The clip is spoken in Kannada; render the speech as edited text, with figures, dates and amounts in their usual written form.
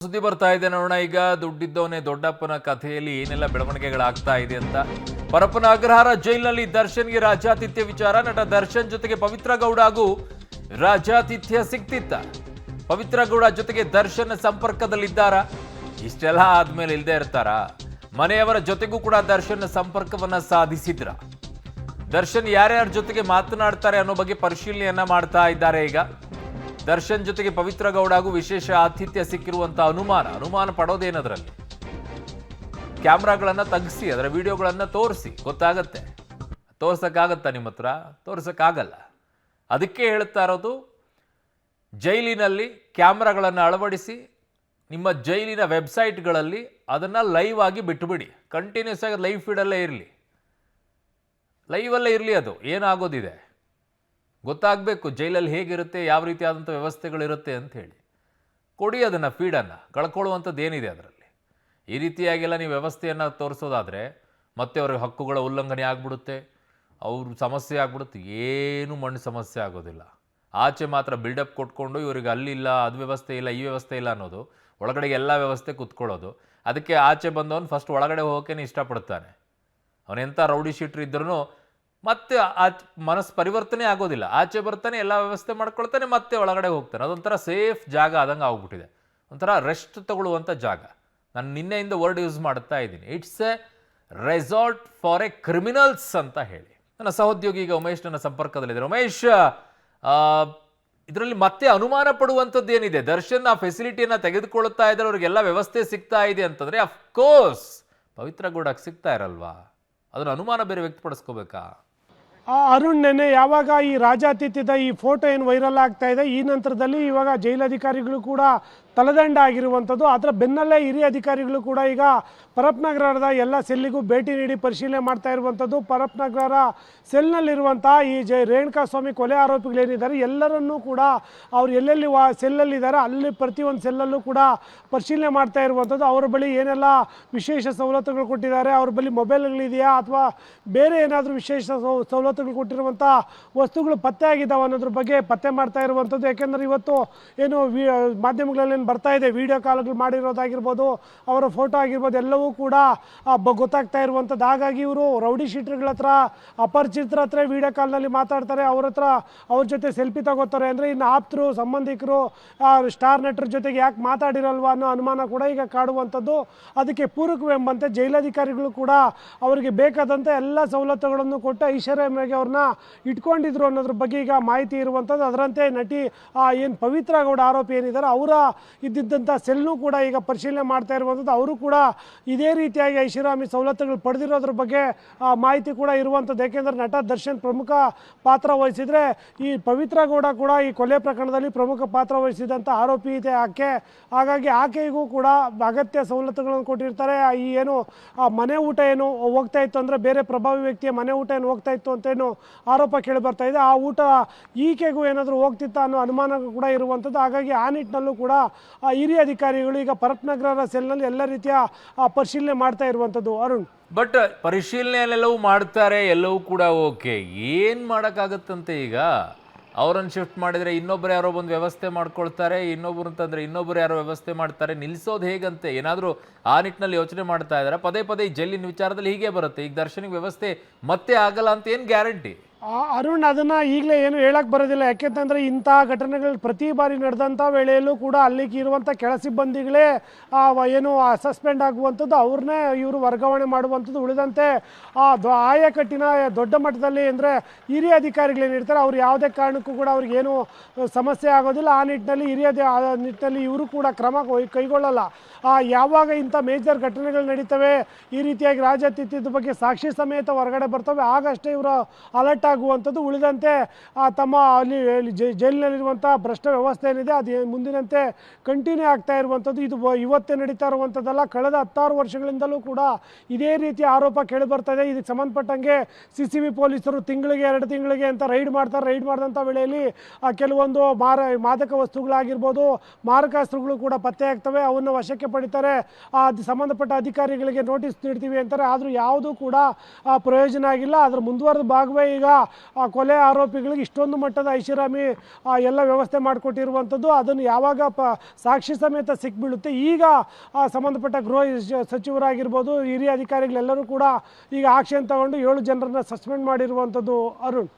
ಸುದ್ದಿ ಬರ್ತಾ ಇದೆ ನೋಡೋಣ. ಈಗ ದುಡ್ಡಿದ್ದವನೇ ದೊಡ್ಡಪ್ಪನ ಕಥೆಯಲ್ಲಿ ಏನೆಲ್ಲ ಬೆಳವಣಿಗೆಗಳಾಗ್ತಾ ಇದೆ ಅಂತ. ಪರಪ್ಪನ ಅಗ್ರಹಾರ ಜೈಲಿನಲ್ಲಿ ದರ್ಶನ್ಗೆ ರಾಜಾತಿಥ್ಯ ವಿಚಾರ. ನಟ ದರ್ಶನ್ ಜೊತೆಗೆ ಪವಿತ್ರ ಗೌಡ ಹಾಗೂ ರಾಜಾತಿಥ್ಯ ಸಿಗ್ತಿತ್ತ. ಪವಿತ್ರ ಗೌಡ ಜೊತೆಗೆ ದರ್ಶನ್ ಸಂಪರ್ಕದಲ್ಲಿದ್ದಾರ. ಇಷ್ಟೆಲ್ಲ ಆದ್ಮೇಲೆ ಇಲ್ಲದೆ ಇರ್ತಾರ. ಮನೆಯವರ ಜೊತೆಗೂ ಕೂಡ ದರ್ಶನ್ ಸಂಪರ್ಕವನ್ನ ಸಾಧಿಸಿದ್ರ. ದರ್ಶನ್ ಯಾರ್ಯಾರ ಜೊತೆಗೆ ಮಾತನಾಡ್ತಾರೆ ಅನ್ನೋ ಬಗ್ಗೆ ಪರಿಶೀಲನೆಯನ್ನ ಮಾಡ್ತಾ ಇದ್ದಾರೆ. ಈಗ ದರ್ಶನ್ ಜೊತೆಗೆ ಪವಿತ್ರ ಗೌಡ ಹಾಗೂ ವಿಶೇಷ ಆತಿಥ್ಯ ಸಿಕ್ಕಿರುವಂತ ಅನುಮಾನ ಪಡೋದೇನದ್ರಲ್ಲಿ. ಕ್ಯಾಮ್ರಾಗಳನ್ನ ತಗ್ಸಿ ಅದರ ವಿಡಿಯೋಗಳನ್ನ ತೋರಿಸಿ ಗೊತ್ತಾಗತ್ತೆ. ತೋರ್ಸಕ್ಕಾಗತ್ತಾ ನಿಮ್ಮ ಹತ್ರ? ತೋರ್ಸಕ್ಕಾಗಲ್ಲ. ಅದಕ್ಕೆ ಹೇಳ್ತಾ ಇರೋದು, ಜೈಲಿನಲ್ಲಿ ಕ್ಯಾಮ್ರಾಗಳನ್ನು ಅಳವಡಿಸಿ ನಿಮ್ಮ ಜೈಲಿನ ವೆಬ್ಸೈಟ್ಗಳಲ್ಲಿ ಅದನ್ನ ಲೈವ್ ಆಗಿ ಬಿಟ್ಟುಬಿಡಿ. ಕಂಟಿನ್ಯೂಸ್ ಆಗಿ ಲೈವ್ ಫೀಡಲ್ಲೇ ಇರಲಿ, ಲೈವಲ್ಲೇ ಇರಲಿ. ಅದು ಏನಾಗೋದಿದೆ ಗೊತ್ತಾಗಬೇಕು. ಜೈಲಲ್ಲಿ ಹೇಗಿರುತ್ತೆ, ಯಾವ ರೀತಿಯಾದಂಥ ವ್ಯವಸ್ಥೆಗಳಿರುತ್ತೆ ಅಂತ ಹೇಳಿ ಕೊಡಿ ಅದನ್ನು, ಫೀಡನ್ನು. ಕಳ್ಕೊಳ್ಳುವಂಥದ್ದು ಏನಿದೆ ಅದರಲ್ಲಿ? ಈ ರೀತಿಯಾಗೆಲ್ಲ ನೀವು ವ್ಯವಸ್ಥೆಯನ್ನು ತೋರಿಸೋದಾದರೆ ಮತ್ತೆ ಅವ್ರಿಗೆ ಹಕ್ಕುಗಳ ಉಲ್ಲಂಘನೆ ಆಗಿಬಿಡುತ್ತೆ, ಅವ್ರ ಸಮಸ್ಯೆ ಆಗ್ಬಿಡುತ್ತೆ. ಏನು ಮಣ್ಣು ಸಮಸ್ಯೆ ಆಗೋದಿಲ್ಲ. ಆಚೆ ಮಾತ್ರ ಬಿಲ್ಡಪ್ ಕೊಟ್ಕೊಂಡು ಇವ್ರಿಗೆ ಅಲ್ಲಿಲ್ಲ, ಅದು ವ್ಯವಸ್ಥೆ ಇಲ್ಲ, ಈ ವ್ಯವಸ್ಥೆ ಇಲ್ಲ ಅನ್ನೋದು, ಒಳಗಡೆ ಎಲ್ಲ ವ್ಯವಸ್ಥೆ ಕುತ್ಕೊಳ್ಳೋದು. ಅದಕ್ಕೆ ಆಚೆ ಬಂದವನು ಫಸ್ಟ್ ಒಳಗಡೆ ಹೋಗೋಕ್ಕೇನೆ ಇಷ್ಟಪಡ್ತಾನೆ. ಅವನೆಂಥ ರೌಡಿ ಶೀಟ್ರ್ ಇದ್ರೂ ಮತ್ತೆ ಮನಸ್ಸು ಪರಿವರ್ತನೆ ಆಗೋದಿಲ್ಲ. ಆಚೆ ಬರ್ತಾನೆ, ಎಲ್ಲ ವ್ಯವಸ್ಥೆ ಮಾಡ್ಕೊಳ್ತಾನೆ, ಮತ್ತೆ ಒಳಗಡೆ ಹೋಗ್ತಾನೆ. ಅದೊಂಥರ ಸೇಫ್ ಜಾಗ ಆದಂಗೆ ಆಗ್ಬಿಟ್ಟಿದೆ, ಒಂಥರ ರೆಸ್ಟ್ ತಗೊಳ್ಳುವಂಥ ಜಾಗ. ನಾನು ನಿನ್ನೆಯಿಂದ ವರ್ಡ್ ಯೂಸ್ ಮಾಡ್ತಾ ಇದ್ದೀನಿ, it's A resort for A criminals ಅಂತ ಹೇಳಿ. ನನ್ನ ಸಹೋದ್ಯೋಗಿ ಈಗ ಉಮೇಶ್ ನನ್ನ ಸಂಪರ್ಕದಲ್ಲಿದ್ದಾರೆ. ಉಮೇಶ್, ಇದರಲ್ಲಿ ಮತ್ತೆ ಅನುಮಾನ ಪಡುವಂಥದ್ದು ಏನಿದೆ? ದರ್ಶನ್ ಆ ಫೆಸಿಲಿಟಿಯನ್ನು ತೆಗೆದುಕೊಳ್ತಾ ಇದ್ದಾರೆ, ಅವ್ರಿಗೆಲ್ಲ ವ್ಯವಸ್ಥೆ ಸಿಗ್ತಾ ಇದೆ ಅಂತಂದರೆ ಅಫ್ಕೋರ್ಸ್ ಪವಿತ್ರ ಗೌಡಕ್ಕೆ ಸಿಗ್ತಾ ಇರಲ್ವಾ? ಅದನ್ನು ಅನುಮಾನ ಬೇರೆ ವ್ಯಕ್ತಪಡಿಸ್ಕೋಬೇಕಾ? ಅರುಣ್, ನೆನೆ ಯಾವಾಗ ಈ ರಾಜಾತಿಥ್ಯದ ಈ ಫೋಟೋ ಏನು ವೈರಲ್ ಆಗ್ತಾ ಇದೆ, ಈ ನಂತರದಲ್ಲಿ ಇವಾಗ ಜೈಲಧಿಕಾರಿಗಳು ಕೂಡ ತಲೆದಂಡ ಆಗಿರುವಂಥದ್ದು. ಅದರ ಬೆನ್ನಲ್ಲೇ ಹಿರಿಯ ಅಧಿಕಾರಿಗಳು ಕೂಡ ಈಗ ಪರಪ್ಪನಗರದ ಎಲ್ಲ ಸೆಲ್ಲಿಗೂ ಭೇಟಿ ನೀಡಿ ಪರಿಶೀಲನೆ ಮಾಡ್ತಾ ಇರುವಂಥದ್ದು. ಪರಪ್ಪನಗರ ಸೆಲ್ನಲ್ಲಿರುವಂಥ ಈ ರೇಣುಕಾಸ್ವಾಮಿ ಕೊಲೆ ಆರೋಪಿಗಳೇನಿದ್ದಾರೆ ಎಲ್ಲರನ್ನೂ ಕೂಡ ಅವ್ರು ಎಲ್ಲೆಲ್ಲಿ ಸೆಲ್ಲಲ್ಲಿದ್ದಾರೆ ಅಲ್ಲಿ ಪ್ರತಿಯೊಂದು ಸೆಲ್ಲಲ್ಲೂ ಕೂಡ ಪರಿಶೀಲನೆ ಮಾಡ್ತಾ ಇರುವಂಥದ್ದು. ಅವರ ಬಳಿ ಏನೆಲ್ಲ ವಿಶೇಷ ಸವಲತ್ತುಗಳು ಕೊಟ್ಟಿದ್ದಾರೆ, ಅವ್ರ ಬಳಿ ಮೊಬೈಲ್ಗಳಿದೆಯಾ ಅಥವಾ ಬೇರೆ ಏನಾದರೂ ವಿಶೇಷ ಸವಲತ್ತುಗಳು ಕೊಟ್ಟಿರುವಂಥ ವಸ್ತುಗಳು ಪತ್ತೆ ಆಗಿದ್ದಾವೆ ಅನ್ನೋದ್ರ ಬಗ್ಗೆ ಪತ್ತೆ ಮಾಡ್ತಾ ಇರುವಂಥದ್ದು. ಯಾಕೆಂದರೆ ಇವತ್ತು ಏನು ಮಾಧ್ಯಮಗಳಲ್ಲಿ ಬರ್ತಾ ಇದೆ, ವಿಡಿಯೋ ಕಾಲ್ಗಳು ಮಾಡಿರೋದಾಗಿರ್ಬೋದು, ಅವರ ಫೋಟೋ ಆಗಿರ್ಬೋದು, ಎಲ್ಲವೂ ಕೂಡ ಗೊತ್ತಾಗ್ತಾ ಇರುವಂಥದ್ದು. ಹಾಗಾಗಿ ಇವರು ರೌಡಿ ಶೀಟರ್ಗಳ ಹತ್ರ, ಅಪರಿಚಿತರ ಹತ್ರ ವಿಡಿಯೋ ಕಾಲ್ನಲ್ಲಿ ಮಾತಾಡ್ತಾರೆ, ಅವ್ರ ಜೊತೆ ಸೆಲ್ಫಿ ತಗೋತಾರೆ. ಅಂದರೆ ಇನ್ನು ಆಪ್ತರು, ಸಂಬಂಧಿಕರು, ಸ್ಟಾರ್ ನಟರ ಜೊತೆಗೆ ಯಾಕೆ ಮಾತಾಡಿರಲ್ವಾ ಅನ್ನೋ ಅನುಮಾನ ಕೂಡ ಈಗ ಕಾಡುವಂಥದ್ದು. ಅದಕ್ಕೆ ಪೂರಕವೆಂಬಂತೆ ಜೈಲಾಧಿಕಾರಿಗಳು ಕೂಡ ಅವರಿಗೆ ಬೇಕಾದಂಥ ಎಲ್ಲ ಸವಲತ್ತುಗಳನ್ನು ಕೊಟ್ಟು ಐಶ್ವರ್ಯವಾಗಿ ಅವ್ರನ್ನ ಇಟ್ಕೊಂಡಿದ್ರು ಅನ್ನೋದ್ರ ಬಗ್ಗೆ ಈಗ ಮಾಹಿತಿ ಇರುವಂಥದ್ದು. ಅದರಂತೆ ನಟಿ ಏನು ಪವಿತ್ರ ಗೌಡ ಆರೋಪಿ ಏನಿದ್ದಾರೆ ಅವರ ಇದ್ದಿದ್ದಂಥ ಸೆಲ್ನೂ ಕೂಡ ಈಗ ಪರಿಶೀಲನೆ ಮಾಡ್ತಾ ಇರುವಂಥದ್ದು. ಅವರು ಕೂಡ ಇದೇ ರೀತಿಯಾಗಿ ಐಷಾರಾಮಿ ಸವಲತ್ತುಗಳು ಪಡೆದಿರೋದ್ರ ಬಗ್ಗೆ ಮಾಹಿತಿ ಕೂಡ ಇರುವಂಥದ್ದು. ಯಾಕೆಂದರೆ ನಟ ದರ್ಶನ್ ಪ್ರಮುಖ ಪಾತ್ರ ವಹಿಸಿದರೆ ಈ ಪವಿತ್ರ ಗೌಡ ಕೂಡ ಈ ಕೊಲೆ ಪ್ರಕರಣದಲ್ಲಿ ಪ್ರಮುಖ ಪಾತ್ರ ವಹಿಸಿದಂಥ ಆರೋಪಿ ಇದೆ ಆಕೆ. ಹಾಗಾಗಿ ಆಕೆಗೂ ಕೂಡ ಅಗತ್ಯ ಸವಲತ್ತುಗಳನ್ನು ಕೊಟ್ಟಿರ್ತಾರೆ. ಈ ಏನು ಮನೆ ಊಟ ಏನು ಹೋಗ್ತಾ ಇತ್ತು ಅಂದರೆ ಬೇರೆ ಪ್ರಭಾವಿ ವ್ಯಕ್ತಿಯ ಮನೆ ಊಟ ಏನು ಹೋಗ್ತಾ ಇತ್ತು ಅಂತೇನು ಆರೋಪ ಕೇಳಿ ಬರ್ತಾ ಇದೆ, ಆ ಊಟ ಈಕೆಗೂ ಏನಾದರೂ ಹೋಗ್ತಿತ್ತ ಅನ್ನೋ ಅನುಮಾನ ಕೂಡ ಇರುವಂಥದ್ದು. ಹಾಗಾಗಿ ಆ ನಿಟ್ಟಿನಲ್ಲೂ ಕೂಡ ಹಿರಿಯ ಅಧಿಕಾರಿಗಳು ಈಗ ಪರಪ್ಪನಗರ ಸೆಲ್ನಲ್ಲಿ ಎಲ್ಲ ರೀತಿಯ ಪರಿಶೀಲನೆ ಮಾಡ್ತಾ ಇರುವಂಥದ್ದು. ಅರುಣ್, ಬಟ್ ಪರಿಶೀಲನೆಯಲ್ಲೆಲ್ಲವೂ ಮಾಡ್ತಾರೆ, ಎಲ್ಲವೂ ಕೂಡ ಓಕೆ. ಏನು ಮಾಡೋಕ್ಕಾಗತ್ತಂತೆ? ಈಗ ಅವರನ್ನು ಶಿಫ್ಟ್ ಮಾಡಿದರೆ ಇನ್ನೊಬ್ಬರು ಯಾರೋ ಬಂದು ವ್ಯವಸ್ಥೆ ಮಾಡ್ಕೊಳ್ತಾರೆ, ಇನ್ನೊಬ್ಬರು ಅಂತಂದರೆ ಇನ್ನೊಬ್ಬರು ಯಾರೋ ವ್ಯವಸ್ಥೆ ಮಾಡ್ತಾರೆ. ನಿಲ್ಲಿಸೋದು ಹೇಗಂತೆ? ಏನಾದರೂ ಆ ನಿಟ್ಟಿನಲ್ಲಿ ಯೋಚನೆ ಮಾಡ್ತಾ ಇದ್ದಾರೆ? ಪದೇ ಪದೇ ಈ ಜೈಲಿನ ವಿಚಾರದಲ್ಲಿ ಹೀಗೆ ಬರುತ್ತೆ. ಈಗ ದರ್ಶನಿಗೆ ವ್ಯವಸ್ಥೆ ಮತ್ತೆ ಆಗಲ್ಲ ಅಂತ ಏನು ಗ್ಯಾರಂಟಿ? ಅರುಣ್, ಅದನ್ನು ಈಗಲೇ ಏನು ಹೇಳಕ್ಕೆ ಬರೋದಿಲ್ಲ. ಯಾಕೆಂತಂದರೆ ಇಂಥ ಘಟನೆಗಳು ಪ್ರತಿ ಬಾರಿ ನಡೆದಂಥ ವೇಳೆಯಲ್ಲೂ ಕೂಡ ಅಲ್ಲಿಗೆ ಇರುವಂಥ ಕೆಳ ಸಿಬ್ಬಂದಿಗಳೇ ಏನು ಸಸ್ಪೆಂಡ್ ಆಗುವಂಥದ್ದು, ಅವ್ರನ್ನೇ ಇವರು ವರ್ಗಾವಣೆ ಮಾಡುವಂಥದ್ದು. ಉಳಿದಂತೆ ಆಯಕಟ್ಟಿನ ದೊಡ್ಡ ಮಟ್ಟದಲ್ಲಿ ಅಂದರೆ ಹಿರಿಯ ಅಧಿಕಾರಿಗಳೇನಿರ್ತಾರೆ ಅವ್ರು ಯಾವುದೇ ಕಾರಣಕ್ಕೂ ಕೂಡ ಅವ್ರಿಗೇನು ಸಮಸ್ಯೆ ಆಗೋದಿಲ್ಲ. ಆ ನಿಟ್ಟಿನಲ್ಲಿ ನಿಟ್ಟಿನಲ್ಲಿ ಇವರು ಕೂಡ ಕ್ರಮ ಕೈಗೊಳ್ಳಲ್ಲ. ಯಾವಾಗ ಇಂಥ ಮೇಜರ್ ಘಟನೆಗಳು ನಡೀತವೆ, ಈ ರೀತಿಯಾಗಿ ರಾಜಾತಿಥ್ಯದ ಬಗ್ಗೆ ಸಾಕ್ಷಿ ಸಮೇತ ಹೊರಗಡೆ ಬರ್ತವೆ, ಆಗಷ್ಟೇ ಇವರು ಅಲರ್ಟ್ ಆಗುವಂಥದ್ದು. ಉಳಿದಂತೆ ತಮ್ಮ ಅಲ್ಲಿ ಜೈಲಿನಲ್ಲಿರುವಂಥ ಭ್ರಷ್ಟ ವ್ಯವಸ್ಥೆ ಏನಿದೆ ಅದು ಮುಂದಿನಂತೆ ಕಂಟಿನ್ಯೂ ಆಗ್ತಾ ಇರುವಂಥದ್ದು. ಇದು ಇವತ್ತೇ ನಡೀತಾ ಇರುವಂಥದ್ದಲ್ಲ, ಕಳೆದ 16 ವರ್ಷಗಳಿಂದಲೂ ಕೂಡ ಇದೇ ರೀತಿಯ ಆರೋಪ ಕೇಳಿ ಬರ್ತಾ ಇದೆ. ಇದಕ್ಕೆ ಸಂಬಂಧಪಟ್ಟಂಗೆ CCV ಪೊಲೀಸರು ತಿಂಗಳಿಗೆ 2 ತಿಂಗಳಿಗೆ ಅಂತ ರೈಡ್ ಮಾಡ್ತಾರೆ. ರೈಡ್ ಮಾಡಿದಂಥ ವೇಳೆಯಲ್ಲಿ ಕೆಲವೊಂದು ಮಾದಕ ವಸ್ತುಗಳಾಗಿರ್ಬೋದು, ಮಾರಕಾಸ್ತ್ರಗಳು ಕೂಡ ಪತ್ತೆ ಆಗ್ತವೆ, ಅವನ್ನು ವಶಕ್ಕೆ ಪಡಿತಾರೆ. ಸಂಬಂಧಪಟ್ಟ ಅಧಿಕಾರಿಗಳಿಗೆ ನೋಟಿಸ್ ನೀಡ್ತೀವಿ ಅಂತಾರೆ. ಆದರೂ ಯಾವುದೂ ಕೂಡ ಪ್ರಯೋಜನ ಆಗಿಲ್ಲ. ಅದರ ಮುಂದುವರೆದ ಭಾಗವೇ ಈಗ ಆ ಕೊಲೆ ಆರೋಪಿಗಳಿಗೆ ಇಷ್ಟೊಂದು ಮಟ್ಟದ ಐಷಾರಾಮಿ ಎಲ್ಲ ವ್ಯವಸ್ಥೆ ಮಾಡಿಕೊಟ್ಟಿರುವಂಥದ್ದು, ಅದನ್ನು ಯಾವಾಗ ಸಾಕ್ಷಿ ಸಮೇತ ಸಿಕ್ಬಿಡುತ್ತೆ. ಈಗ ಸಂಬಂಧಪಟ್ಟ ಗೃಹ ಸಚಿವರಾಗಿರ್ಬೋದು, ಹಿರಿಯ ಅಧಿಕಾರಿಗಳೆಲ್ಲರೂ ಕೂಡ ಈಗ ಆಕ್ಷನ್ ತಗೊಂಡು 7 ಜನರನ್ನ ಸಸ್ಪೆಂಡ್ ಮಾಡಿರುವಂಥದ್ದು. ಅರುಣ್,